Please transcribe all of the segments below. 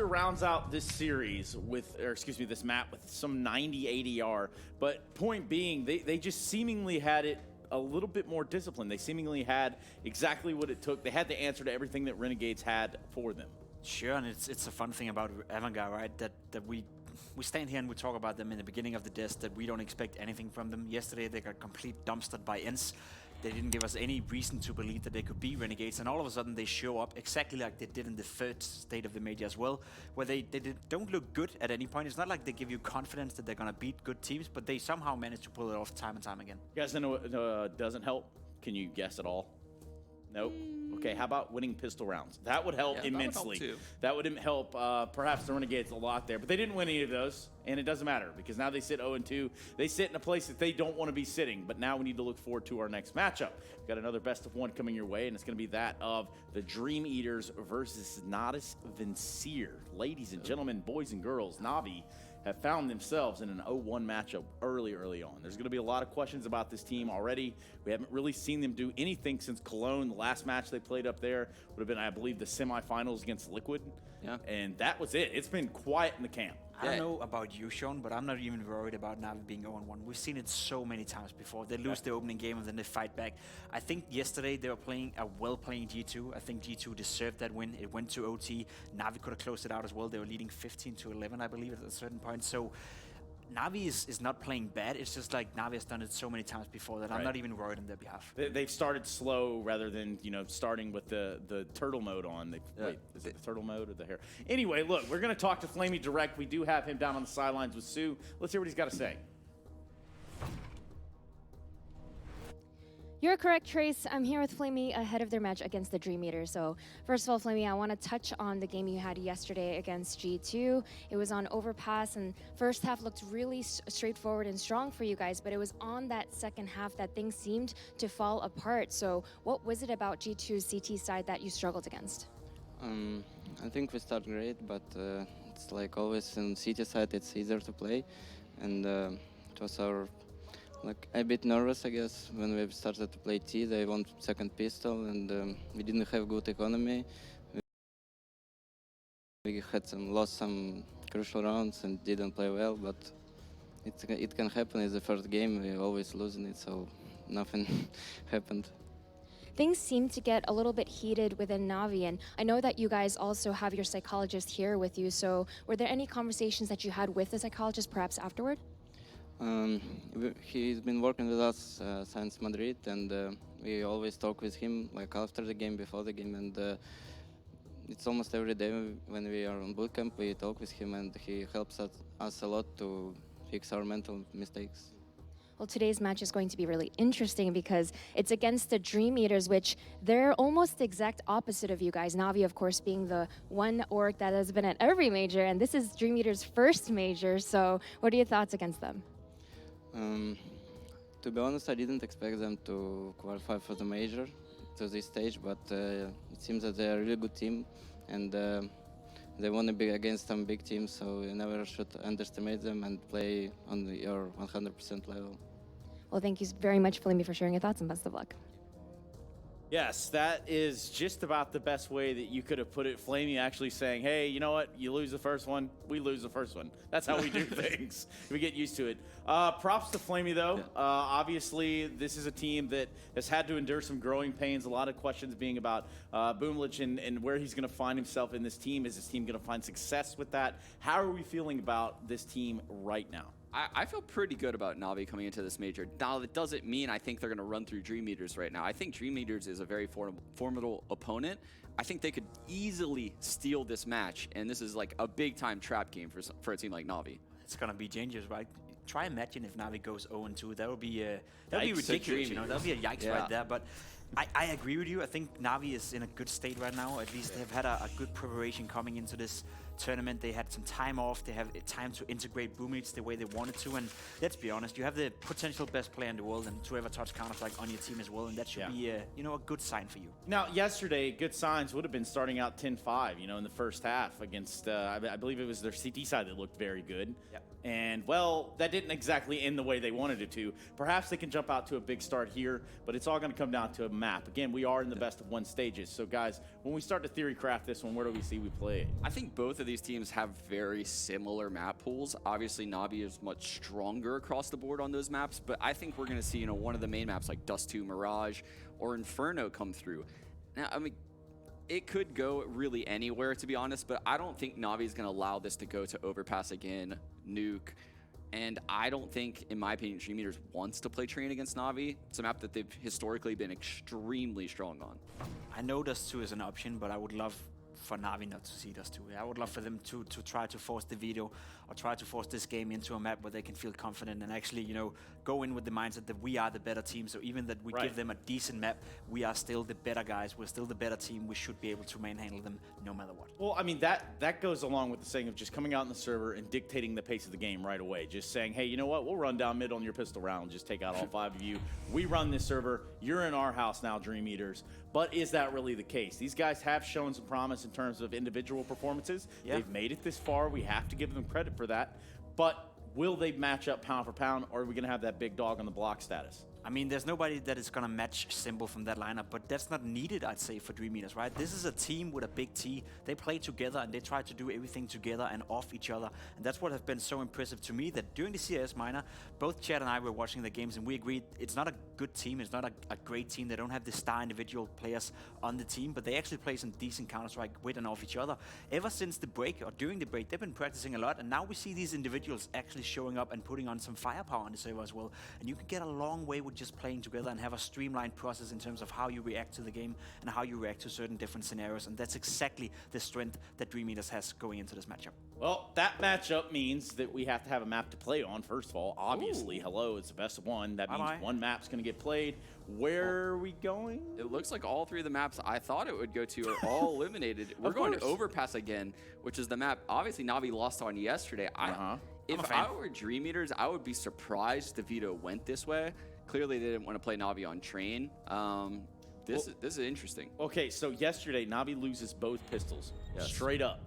Roster rounds out this series with, or excuse me, this map with some 90 ADR. But point being, they just seemingly had it a little bit more disciplined. They seemingly had exactly what it took. They had the answer to everything that Renegades had for them. Sure, and it's a fun thing about Avangard, right? That we stand here and we talk about them in the beginning of the disc, that we don't expect anything from them. Yesterday they got complete dumpstered by ENCE. They didn't give us any reason to believe that they could be Renegades, and all of a sudden they show up exactly like they did in the third state of the major as well, where they don't look good at any point. It's not like they give you confidence that they're going to beat good teams, but they somehow manage to pull it off time and time again. You guys know what doesn't help? Can you guess at all? Nope. Okay, how about winning pistol rounds? That would help immensely. That would help perhaps the Renegades a lot there. But they didn't win any of those, and it doesn't matter because now they sit 0-2. They sit in a place that they don't want to be sitting, but now we need to look forward to our next matchup. We've got another best of one coming your way, and it's going to be that of the DreamEaters versus Natus Vincere. Ladies and gentlemen, boys and girls, Na'Vi have found themselves in an 0-1 matchup early on. There's going to be a lot of questions about this team already. We haven't really seen them do anything since Cologne. The last match they played up there would have been, I believe, the semifinals against Liquid. Yeah. And that was it. It's been quiet in the camp. I don't know about you, Sean, but I'm not even worried about Na'Vi being 0-1. We've seen it so many times before. They lose the opening game and then they fight back. I think yesterday they were playing a well-playing G2. I think G2 deserved that win. It went to OT. Na'Vi could have closed it out as well. They were leading 15-11, I believe, at a certain point. So Na'Vi is not playing bad. It's just like Na'Vi has done it so many times before that I'm not even worried on their behalf. They've started slow rather than, starting with the turtle mode on. Wait, is it the turtle mode or the hair? Anyway, look, we're going to talk to Flamey direct. We do have him down on the sidelines with Sue. Let's hear what he's got to say. You're correct, Trace. I'm here with Flamey ahead of their match against the DreamEaters. So first of all, Flamey, I want to touch on the game you had yesterday against G2. It was on Overpass, and first half looked really straightforward and strong for you guys, but it was on that second half that things seemed to fall apart. So what was it about G2's CT side that you struggled against? I think we start great, but it's like always in CT side, it's easier to play. And it was a bit nervous, I guess, when we started to play T. They won second pistol, and we didn't have good economy. We had lost some crucial rounds and didn't play well, but it can happen. It's the first game. We always losing it, so nothing happened. Things seem to get a little bit heated within Na'Vi, and I know that you guys also have your psychologist here with you. So were there any conversations that you had with the psychologist perhaps afterward? He's been working with us since Madrid, and we always talk with him like after the game, before the game, and it's almost every day when we are on bootcamp we talk with him, and he helps us a lot to fix our mental mistakes. Well, today's match is going to be really interesting because it's against the DreamEaters, which they're almost the exact opposite of you guys. Na'Vi, of course, being the one org that has been at every major, and this is DreamEaters' first major. So what are your thoughts against them? To be honest, I didn't expect them to qualify for the major to this stage, but it seems that they're a really good team, and they want to be against some big teams, so you never should underestimate them and play on your 100% level. Well, thank you very much, Flamey, for sharing your thoughts, and best of luck. Yes, that is just about the best way that you could have put it. Flamey actually saying, hey, you know what? You lose the first one, we lose the first one. That's how we do things. We get used to it. Props to Flamey, though. Yeah. Obviously, this is a team that has had to endure some growing pains. A lot of questions being about Boomlich and where he's going to find himself in this team. Is this team going to find success with that? How are we feeling about this team right now? I feel pretty good about Na'Vi coming into this major. Now, that doesn't mean I think they're going to run through DreamEaters right now. I think DreamEaters is a very formidable opponent. I think they could easily steal this match, and this is like a big-time trap game for a team like Na'Vi. It's going to be dangerous, right? Try imagine if Na'Vi goes 0-2. That would be ridiculous, you know. That would be a yikes right there. But I agree with you. I think Na'Vi is in a good state right now. At least they've had a good preparation coming into this tournament. They had some time off. They have time to integrate Boomich the way they wanted to. And let's be honest, you have the potential best player in the world and to ever touch Counter-Strike on your team as well. And that should be, a good sign for you. Now, yesterday, good signs would have been starting out 10-5, in the first half against, I believe it was their CT side that looked very good. Yep. And, well, that didn't exactly end the way they wanted it to. Perhaps they can jump out to a big start here, but it's all going to come down to a map. Again, we are in the best of one stages. So, guys, when we start to theory craft this one, where do we see we play it? I think both of these teams have very similar map pools. Obviously, Navi is much stronger across the board on those maps, but I think we're going to see, one of the main maps like Dust 2, Mirage, or Inferno come through. Now, I mean, it could go really anywhere, to be honest, but I don't think Navi is going to allow this to go to Overpass again, Nuke. And I don't think, in my opinion, DreamEaters wants to play Train against Navi. It's a map that they've historically been extremely strong on. I know Dust 2 is an option, but I would love for Navi not to see Dust 2. I would love for them to try to force the veto or try to force this game into a map where they can feel confident and actually, go in with the mindset that we are the better team. So even that we give them a decent map, we are still the better guys. We're still the better team. We should be able to manhandle them no matter what. Well, I mean, that goes along with the saying of just coming out in the server and dictating the pace of the game right away. Just saying, hey, you know what? We'll run down mid on your pistol round. Just take out all 5 of you. We run this server. You're in our house now, DreamEaters. But is that really the case? These guys have shown some promise in terms of individual performances. Yeah. They've made it this far. We have to give them credit for that. But will they match up pound for pound, or are we going to have that big dog on the block status? I mean, there's nobody that is going to match Symbol from that lineup, but that's not needed, I'd say, for DreamEaters, right? This is a team with a big T. They play together, and they try to do everything together and off each other. And that's what has been so impressive to me, that during the CIS minor, both Chad and I were watching the games, and we agreed it's not a good team. It's not a great team. They don't have the star individual players on the team, but they actually play some decent Counter-Strike with and off each other. Ever since the break, or during the break, they've been practicing a lot, and now we see these individuals actually showing up and putting on some firepower on the server as well. And you can get a long way with just playing together and have a streamlined process in terms of how you react to the game and how you react to certain different scenarios. And that's exactly the strength that DreamEaters has going into this matchup. Well, that matchup means that we have to have a map to play on, first of all. Obviously, hello, it's the best of one. That means one map's going to get played. Where are we going? It looks like all 3 of the maps I thought it would go to are all eliminated. We're going to Overpass again, which is the map obviously Navi lost on yesterday. If I were DreamEaters, I would be surprised the veto went this way. Clearly, they didn't want to play Navi on Train. This is interesting. Okay, so yesterday, Navi loses both pistols, straight up.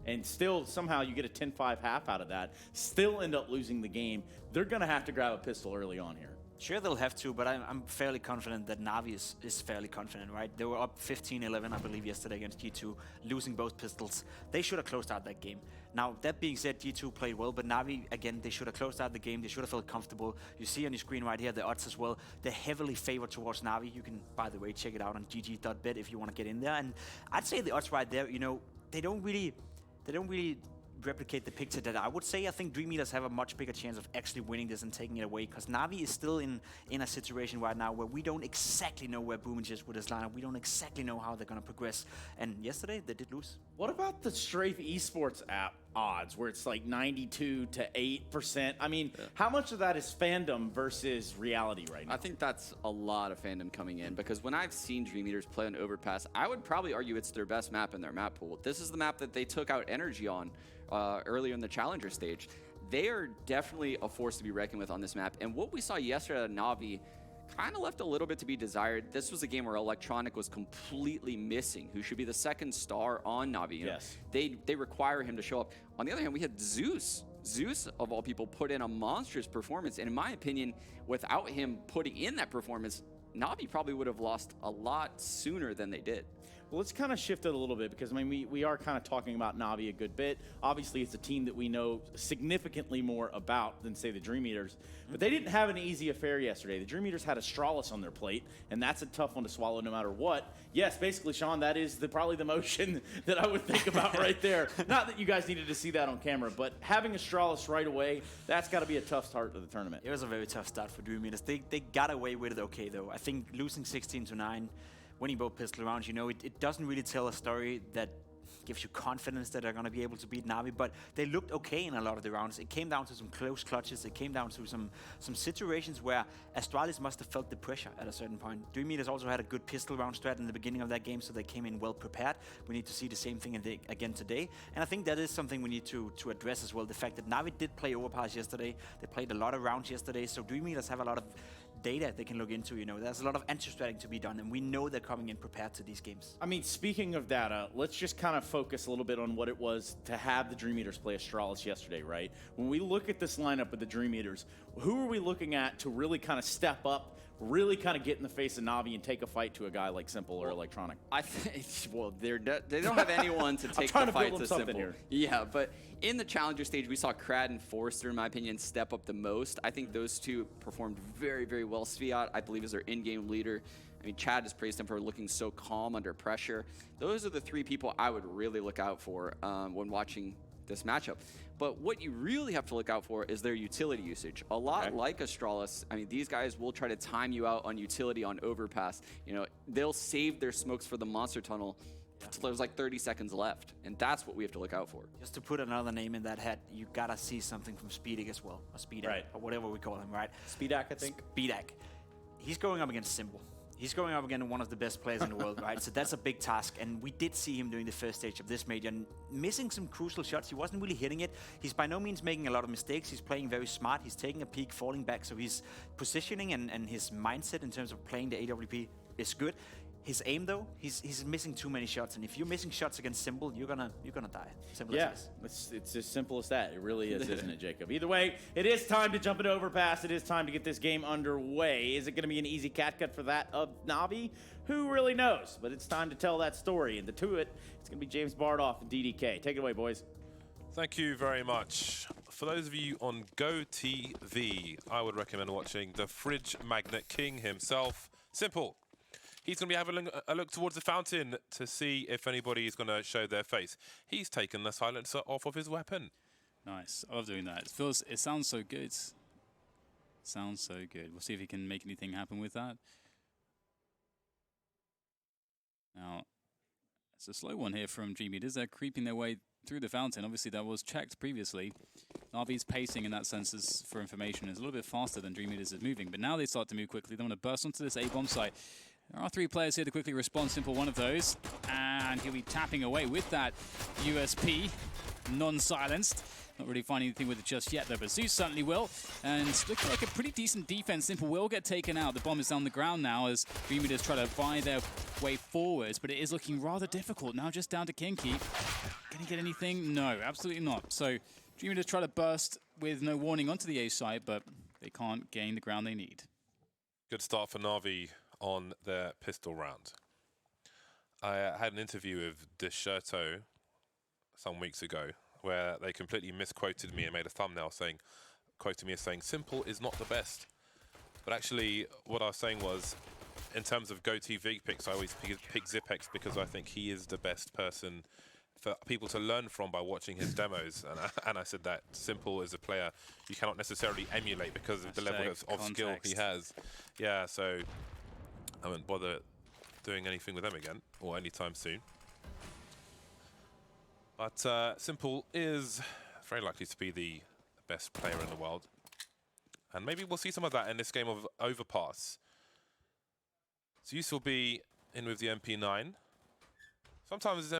And still, somehow, you get a 10-5 half out of that. Still end up losing the game. They're going to have to grab a pistol early on here. Sure, they'll have to, but I'm fairly confident that Navi is fairly confident, right? They were up 15-11, I believe, yesterday against G2, losing both pistols. They should have closed out that game. Now, that being said, G2 played well, but Navi, again, they should have closed out the game. They should have felt comfortable. You see on your screen right here the odds as well. They're heavily favored towards Navi. You can, by the way, check it out on gg.bet if you want to get in there. And I'd say the odds right there, they don't really replicate the picture that I would say. I think DreamEaters have a much bigger chance of actually winning this and taking it away, because Navi is still in a situation right now where we don't exactly know where Boomage is with his lineup. We don't exactly know how they're going to progress. And yesterday, they did lose. What about the Strafe Esports app odds, where it's like 92 to 8%? I mean, how much of that is fandom versus reality right now? I think that's a lot of fandom coming in, because when I've seen DreamEaters play on Overpass, I would probably argue it's their best map in their map pool. This is the map that they took out Energy on earlier in the Challenger stage. They are definitely a force to be reckoned with on this map. And what we saw yesterday at Navi kind of left a little bit to be desired. This was a game where Electronic was completely missing, who should be the second star on Navi. Yes. They require him to show up. On the other hand, we had Zeus. Zeus, of all people, put in a monstrous performance. And in my opinion, without him putting in that performance, Navi probably would have lost a lot sooner than they did. Well, let's kind of shift it a little bit, because I mean, we are kind of talking about Navi a good bit. Obviously, it's a team that we know significantly more about than, say, the DreamEaters. But they didn't have an easy affair yesterday. The DreamEaters had Astralis on their plate, and that's a tough one to swallow no matter what. Yes, basically, Sean, that is probably the motion that I would think about right there. Not that you guys needed to see that on camera, but having Astralis right away, that's got to be a tough start to the tournament. It was a very tough start for DreamEaters. They got away with it okay, though. I think losing 16-9, winning both pistol rounds, it doesn't really tell a story that gives you confidence that they're going to be able to beat Navi, but they looked okay in a lot of the rounds. It came down to some close clutches. It came down to some situations where Astralis must have felt the pressure at a certain point. DreamEaters also had a good pistol round strat in the beginning of that game, so they came in well prepared. We need to see the same thing again today, and I think that is something we need to address as well. The fact that Navi did play Overpass yesterday. They played a lot of rounds yesterday, so DreamEaters have a lot of data they can look into. There's a lot of anti-stratting to be done, and we know they're coming in prepared to these games. I mean, speaking of data, let's just kind of focus a little bit on what it was to have the DreamEaters play Astralis yesterday, right? When we look at this lineup with the DreamEaters, who are we looking at to really kind of step up really kind of get in the face of Na'Vi and take a fight to a guy like Simple or Electronic? I think, well, they don't have anyone to take trying the to build fight them to something Simple. here. Yeah, but in the Challenger stage, we saw Krad and Forster, in my opinion, step up the most. I think those two performed very, very well. Sviat, I believe, is their in-game leader. I mean, Chad has praised him for looking so calm under pressure. Those are the three people I would really look out for when watching this matchup. But what you really have to look out for is their utility usage. A lot like Astralis, I mean, these guys will try to time you out on utility on overpass. You know, they'll save their smokes for the monster tunnel until there's like 30 seconds left. And that's what we have to look out for. Just to put another name in that hat, you gotta see something from Speedak as well. Or Speedak, or whatever we call him, right? Speedak, I think. Speedak. He's going up against Simple. He's going up against one of the best players in the world, right? So that's a big task, and we did see him during the first stage of this major, missing some crucial shots. He wasn't really hitting it. He's by no means making a lot of mistakes. He's playing very smart. He's taking a peek, falling back, so his positioning and his mindset in terms of playing the AWP is good. His aim, though, he's missing too many shots, and if you're missing shots against Simple, you're gonna die. Simple as it is. It's as simple as that. It really is, isn't it, Jacob? Either way, it is time to jump into Overpass. It is time to get this game underway. Is it going to be an easy catgut for that of Na'Vi? Who really knows? But it's time to tell that story, and to it, it's going to be James Bardoff and DDK. Take it away, boys. Thank you very much. For those of you on GoTV, I would recommend watching the Fridge Magnet King himself, Simple. He's going to be having a look towards the fountain to see if anybody is going to show their face. He's taken the silencer off of his weapon. Nice. I love doing that. It sounds so good. Sounds so good. We'll see if he can make anything happen with that. Now, it's a slow one here from DreamEaters. They're creeping their way through the fountain. Obviously, that was checked previously. Na'Vi's pacing in that sense is, for information, is a little bit faster than DreamEaters is moving. But now they start to move quickly. They want to burst onto this A-bomb site. There are 3 players here to quickly respond. Simple one of those. And he'll be tapping away with that USP, non-silenced. Not really finding anything with it just yet, though, but Zeus certainly will. And it's looking like a pretty decent defense. Simple will get taken out. The bomb is on the ground now as DreamEaters try to buy their way forwards, but it is looking rather difficult. Now just down to Kinky. Can he get anything? No, absolutely not. So DreamEaters try to burst with no warning onto the A site, but they can't gain the ground they need. Good start for Na'Vi on their pistol round. I had an interview with Desherto some weeks ago where they completely misquoted me and made a thumbnail quoting me as saying, Simple is not the best. But actually, what I was saying was, in terms of GoTV picks, I always pick Zipex because I think he is the best person for people to learn from by watching his demos. And I said that Simple is a player you cannot necessarily emulate because of the level of skill he has. Yeah, so I won't bother doing anything with them again, or anytime soon. But Simple is very likely to be the best player in the world. And maybe we'll see some of that in this game of Overpass. Zeus will be in with the MP9. Sometimes